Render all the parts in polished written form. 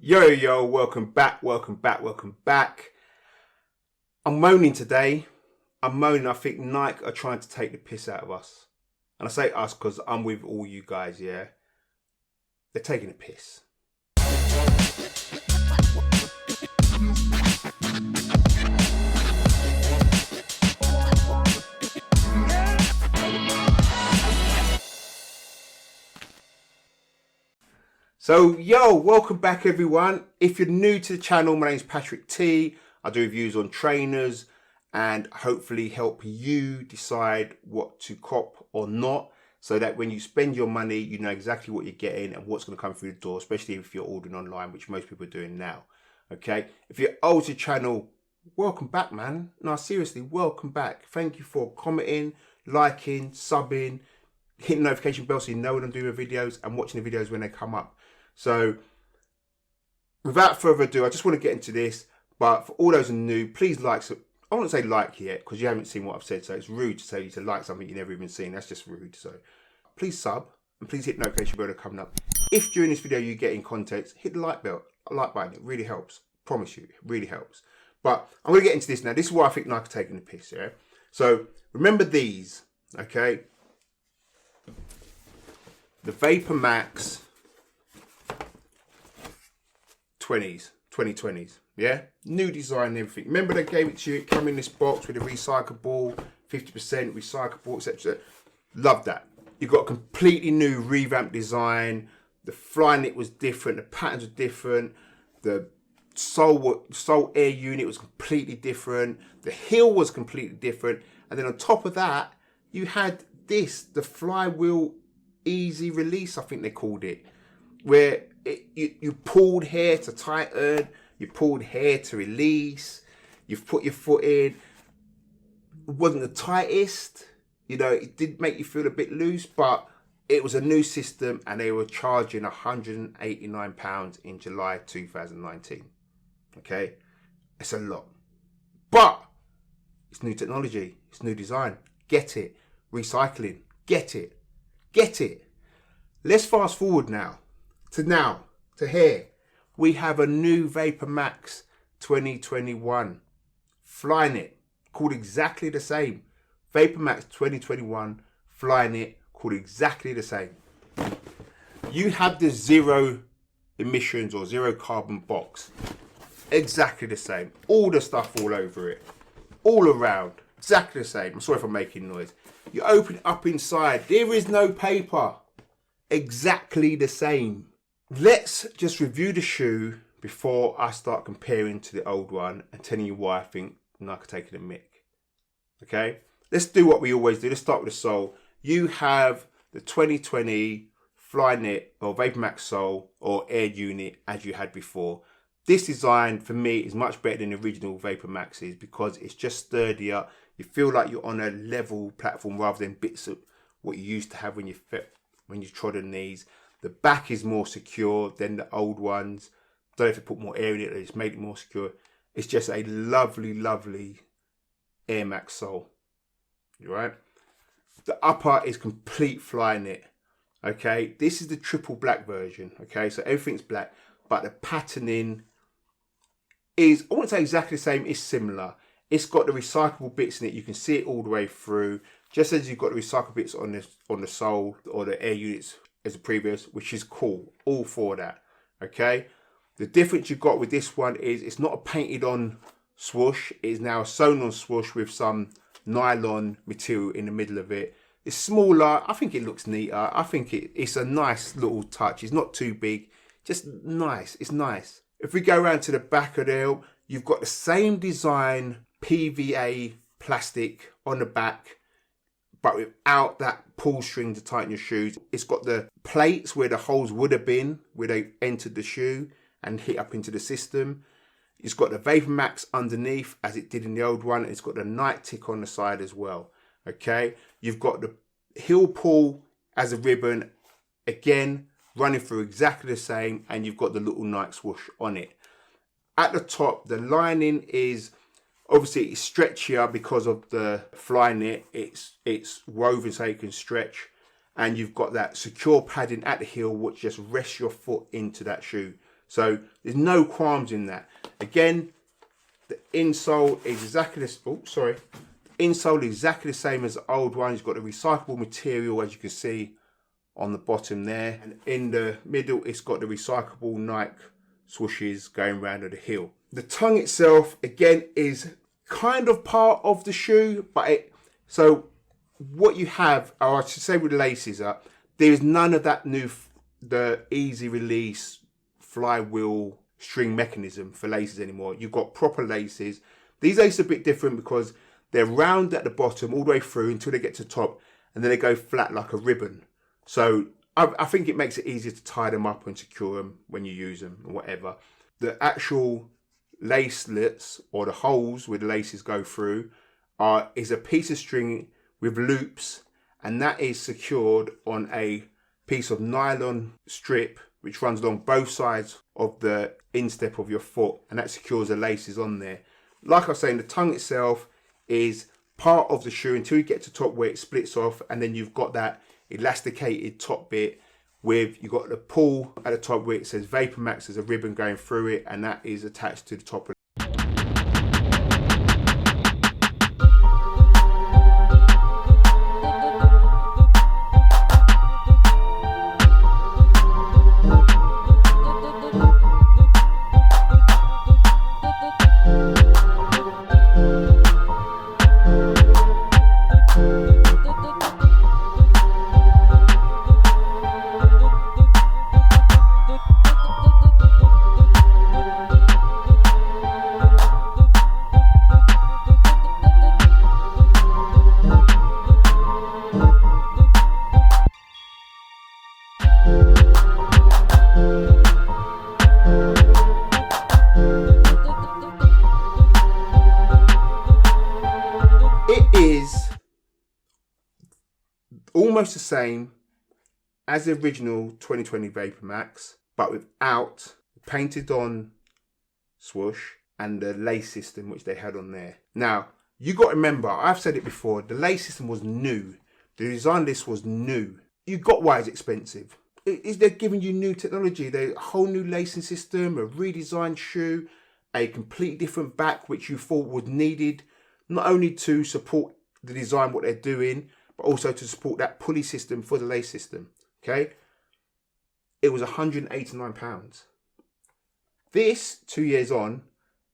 Yo, welcome back. I'm moaning today. I think Nike are trying to take the piss out of us. And I say us because I'm with all you guys, yeah? They're taking the piss. So, welcome back everyone. If you're new to the channel, my name's Patrick T. I do reviews on trainers and hopefully help you decide what to cop or not, so that when you spend your money, you know exactly what you're getting and what's going to come through the door, especially if you're ordering online, which most people are doing now. Okay, if you're old to the channel, welcome back, man. No, seriously, welcome back. Thank you for commenting, liking, subbing, hitting the notification bell so you know when I'm doing my videos and watching the videos when they come up. So without further ado, I just want to get into this, but for all those who are new, please like. So I won't say like yet because you haven't seen what I've said, so it's rude to tell you to like something you've never even seen. That's just rude. So please sub and please hit the notification bell to coming up. If during this video you get in context, hit the like button. It really helps. Promise you, it really helps. But I'm going to get into this now. This is why I think Nike are taking the piss, yeah? So remember these, okay? The Vapormax 2020s, yeah? New design and everything. Remember they gave it to you, it came in this box with a recyclable, 50% recyclable, etc. Love that. You got a completely new revamped design. The fly knit was different, the patterns were different, the sole air unit was completely different, the heel was completely different, and then on top of that, you had this, the flywheel easy release, I think they called it, where you pulled here to tighten, you pulled here to release, you've put your foot in. It wasn't the tightest, you know, it did make you feel a bit loose, but it was a new system and they were charging £189 in July 2019. Okay, it's a lot, but it's new technology, it's new design. Get it. Recycling, get it. Let's fast forward now to here. We have a new Vapormax 2021 Flyknit called exactly the same. Vapormax 2021 Flyknit called exactly the same. You have the zero emissions or zero carbon box. Exactly the same. All the stuff all over it. All around. Exactly the same. I'm sorry if I'm making noise. You open it up inside. There is no paper. Exactly the same. Let's just review the shoe before I start comparing to the old one and telling you why I think Nike are taking a mick. Okay? Let's do what we always do. Let's start with the sole. You have the 2020 Flyknit or Vapormax sole or air unit as you had before. This design for me is much better than the original Vapormaxes because it's just sturdier. You feel like you're on a level platform rather than bits of what you used to have when you trod on these. The back is more secure than the old ones. Don't have to put more air in it, they just made it more secure. It's just a lovely Air Max sole. You right? The upper is complete Flyknit. Okay, this is the triple black version. Okay, so everything's black, but the patterning is, I won't say exactly the same, it's similar. It's got the recyclable bits in it. You can see it all the way through, just as you've got the recyclable bits on the sole or the air units as the previous, which is cool. All for that. Okay. The difference you've got with this one is it's not a painted on swoosh. It is now a sewn on swoosh with some nylon material in the middle of it. It's smaller. I think it looks neater. I think it's a nice little touch. It's not too big. Just nice. It's nice. If we go around to the back of the heel, you've got the same design PVA plastic on the back, but without that pull string to tighten your shoes. It's got the plates where the holes would have been, where they entered the shoe and hit up into the system. It's got the Vapormax underneath as it did in the old one. It's got the Nike tick on the side as well. Okay, you've got the heel pull as a ribbon, again, running through exactly the same, and you've got the little Nike swoosh on it. At the top, the lining is obviously it's stretchier because of the Flyknit. It's woven so you can stretch, and you've got that secure padding at the heel which just rests your foot into that shoe. So there's no qualms in that. Again, the insole is exactly this. Oh, sorry. The insole is exactly the same as the old one. It's got the recyclable material, as you can see on the bottom there, and in the middle it's got the recyclable Nike swooshes going round the heel. The tongue itself again is kind of part of the shoe, but so what you have, or I should say with the laces up, there is none of that the easy release flywheel string mechanism for laces anymore. You've got proper laces. These laces are a bit different because they're round at the bottom all the way through until they get to the top, and then they go flat like a ribbon. So I think it makes it easier to tie them up and secure them when you use them or whatever. The actual lacelets, or the holes where the laces go through, is a piece of string with loops, and that is secured on a piece of nylon strip which runs along both sides of the instep of your foot, and that secures the laces on there. Like I was saying, the tongue itself is part of the shoe until you get to the top where it splits off, and then you've got that elasticated top bit with, you've got the pull at the top where it says Vapormax, there's a ribbon going through it, and that is attached to the top of is almost the same as the original 2020 Vapormax, but without the painted on swoosh and the lace system which they had on there. Now, you got to remember, I've said it before, the lace system was new. The design list was new. You got why it's expensive. Is they're giving you new technology, a whole new lacing system, a redesigned shoe, a completely different back which you thought was needed, not only to support the design, what they're doing, but also to support that pulley system for the lace system. Okay, it was £189. This 2 years on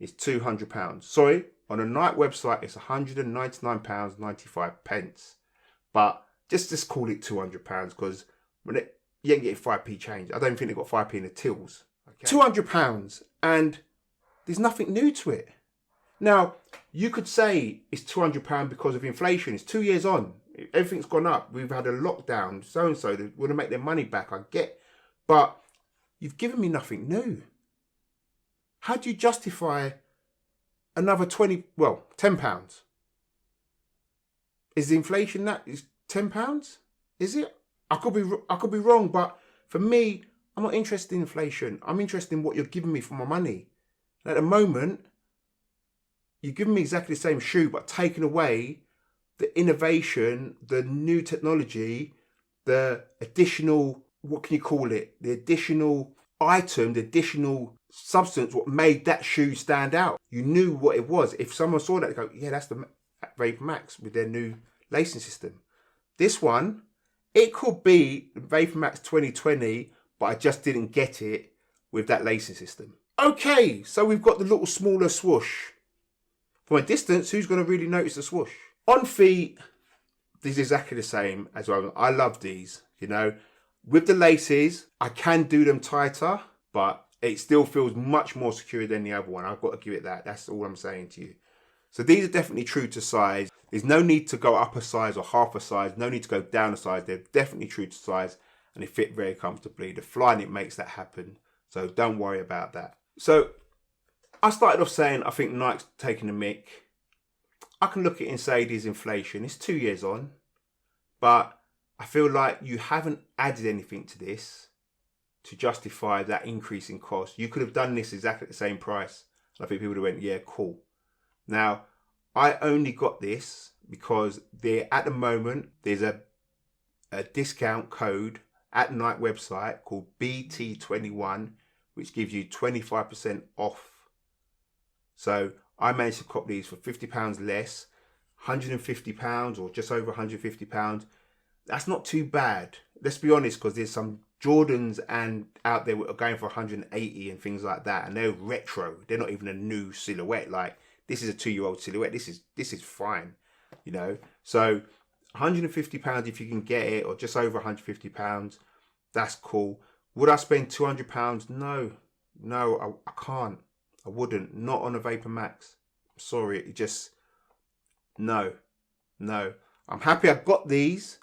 is £200. Sorry, on the Nike website it's £199.95. But just call it £200 because you ain't getting 5p change. I don't think they've got 5p in the tills. Okay? £200, and there's nothing new to it. Now, you could say it's £200 because of inflation. It's 2 years on. Everything's gone up. We've had a lockdown. So-and-so, they want to make their money back. I get. But you've given me nothing new. How do you justify another £10? Is the inflation that is £10? Is it? I could be wrong, but for me, I'm not interested in inflation. I'm interested in what you're giving me for my money. And at the moment, you're giving me exactly the same shoe, but taking away the innovation, the new technology, the additional, what can you call it? The additional item, the additional substance, what made that shoe stand out. You knew what it was. If someone saw that, they go, yeah, that's the Vapormax with their new lacing system. This one, it could be Vapormax 2020, but I just didn't get it with that lacing system. Okay, so we've got the little smaller swoosh. From a distance, who's going to really notice the swoosh? On feet, these are exactly the same as well. I love these, you know. With the laces, I can do them tighter, but it still feels much more secure than the other one. I've got to give it that. That's all I'm saying to you. So these are definitely true to size. There's no need to go up a size or half a size. No need to go down a size. They're definitely true to size, and they fit very comfortably. The Flyknit makes that happen. So don't worry about that. So I started off saying I think Nike's taking a mick. I can look at it and say there's inflation. It's 2 years on, but I feel like you haven't added anything to this to justify that increase in cost. You could have done this exactly at the same price. I think people would have went, yeah, cool. Now, I only got this because at the moment, there's a discount code at the Nike website called BT21, which gives you 25% off. So I managed to cop these for £50 less, £150 or just over £150. That's not too bad. Let's be honest, because there's some Jordans and out there are going for 180 and things like that, and they're retro. They're not even a new silhouette. Like, this is a 2-year-old silhouette. This is fine, you know. So £150 if you can get it, or just over £150, that's cool. Would I spend £200? No, I can't. I wouldn't. Not on a Vapormax. Sorry, it just, no. I'm happy I got these,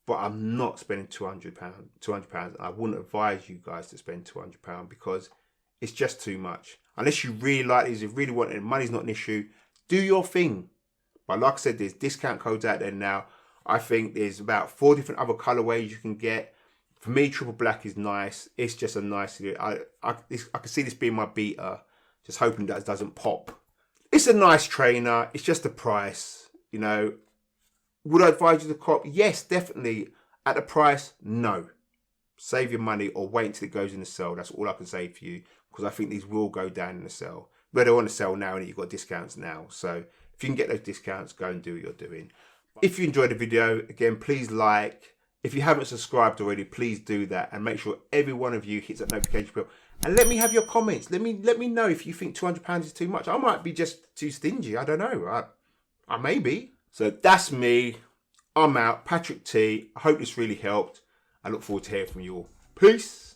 but I'm not spending £200. I wouldn't advise you guys to spend £200 because it's just too much. Unless you really like these, you really want it, money's not an issue, do your thing. But like I said, there's discount codes out there now. I think there's about 4 different other colorways you can get. For me, triple black is nice. It's just a nice, I can see this being my beater. Just hoping that it doesn't pop. It's a nice trainer. It's just the price, you know. Would I advise you to cop? Yes, definitely. At the price, no. Save your money or wait until it goes in the sale. That's all I can say for you, because I think these will go down in the sale. But they're on the sale now and you've got discounts now. So if you can get those discounts, go and do what you're doing. If you enjoyed the video, again, please like. If you haven't subscribed already, please do that, and make sure every one of you hits that notification bell. And let me have your comments. Let me know if you think £200 is too much. I might be just too stingy. I don't know. I may be. So that's me. I'm out. Patrick T. I hope this really helped. I look forward to hearing from you all. Peace.